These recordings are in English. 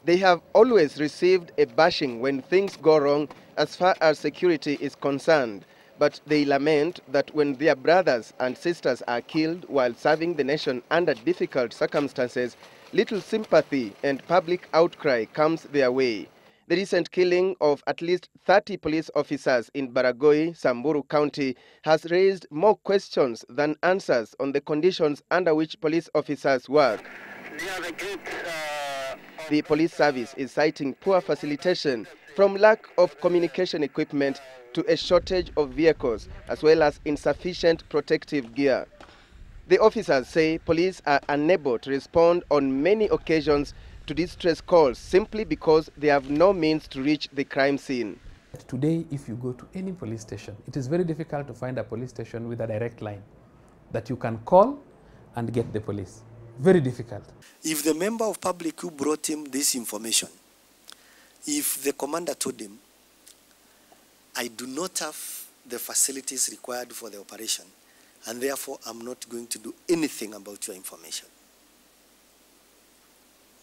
They have always received a bashing when things go wrong as far as security is concerned, but they lament that when their brothers and sisters are killed while serving the nation under difficult circumstances, little sympathy and public outcry comes their way. The recent killing of at least 30 police officers in Baragoi, Samburu County has raised more questions than answers on the conditions under which police officers work. The police service is citing poor facilitation, from lack of communication equipment to a shortage of vehicles, as well as insufficient protective gear. The officers say police are unable to respond on many occasions to distress calls simply because they have no means to reach the crime scene. Today, if you go to any police station, it is very difficult to find a police station with a direct line that you can call and get the police. Very difficult. If the member of public who brought him this information, if the commander told him, I do not have the facilities required for the operation, and therefore I'm not going to do anything about your information,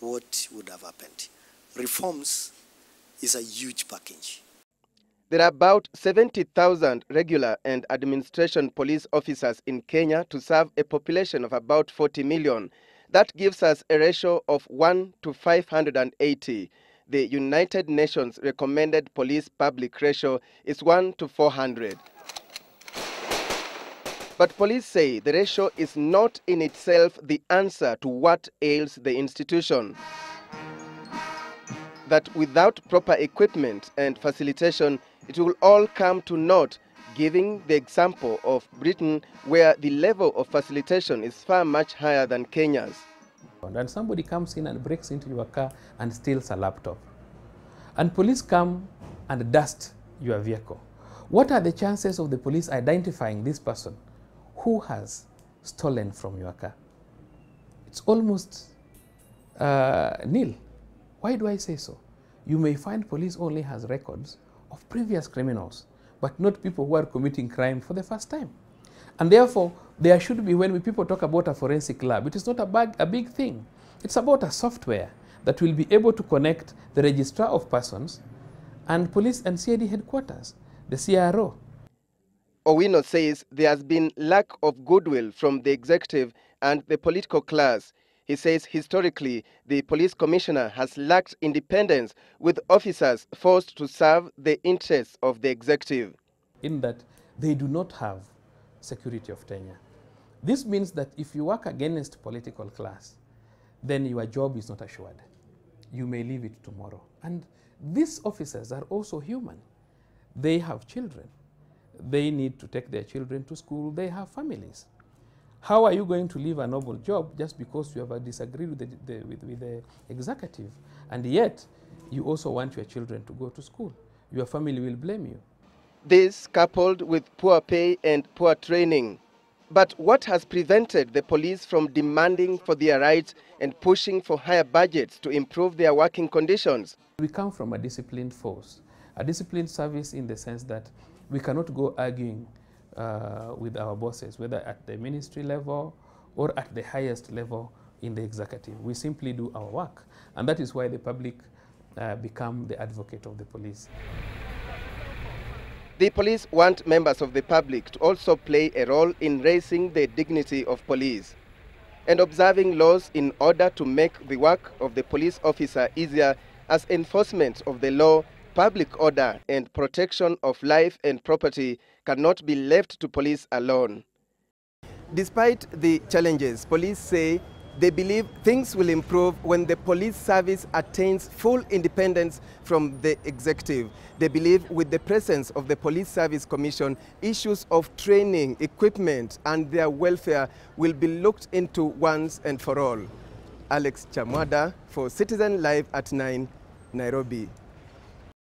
what would have happened? Reforms is a huge package. There are about 70,000 regular and administration police officers in Kenya to serve a population of about 40 million. That gives us a ratio of 1 to 580. The United Nations recommended police public ratio is 1 to 400. But police say the ratio is not in itself the answer to what ails the institution. That without proper equipment and facilitation, it will all come to naught, giving the example of Britain, where the level of facilitation is far much higher than Kenya's. And somebody comes in and breaks into your car and steals a laptop. And police come and dust your vehicle. What are the chances of the police identifying this person who has stolen from your car? It's almost nil. Why do I say so? You may find police only has records of previous criminals, but not people who are committing crime for the first time. And therefore, there should be, when people talk about a forensic lab, it is not a big thing. It's about a software that will be able to connect the registrar of persons and police and CID headquarters, the CRO. Owino says there has been lack of goodwill from the executive and the political class. He says historically, the police commissioner has lacked independence, with officers forced to serve the interests of the executive. In that they do not have security of tenure. This means that if you work against political class, then your job is not assured. You may leave it tomorrow. And these officers are also human. They have children. They need to take their children to school. They have families. How are you going to leave a noble job just because you have disagreed with the executive? And yet, you also want your children to go to school. Your family will blame you. This coupled with poor pay and poor training. But what has prevented the police from demanding for their rights and pushing for higher budgets to improve their working conditions? We come from a disciplined force, a disciplined service in the sense that we cannot go arguing with our bosses, whether at the ministry level or at the highest level in the executive. We simply do our work, and that is why the public become the advocate of the police. The police want members of the public to also play a role in raising the dignity of police and observing laws in order to make the work of the police officer easier, as enforcement of the law, public order and protection of life and property cannot be left to police alone. Despite the challenges, police say they believe things will improve when the police service attains full independence from the executive. They believe with the presence of the Police Service Commission, issues of training, equipment, and their welfare will be looked into once and for all. Alex Chamwada for Citizen Live at 9, Nairobi.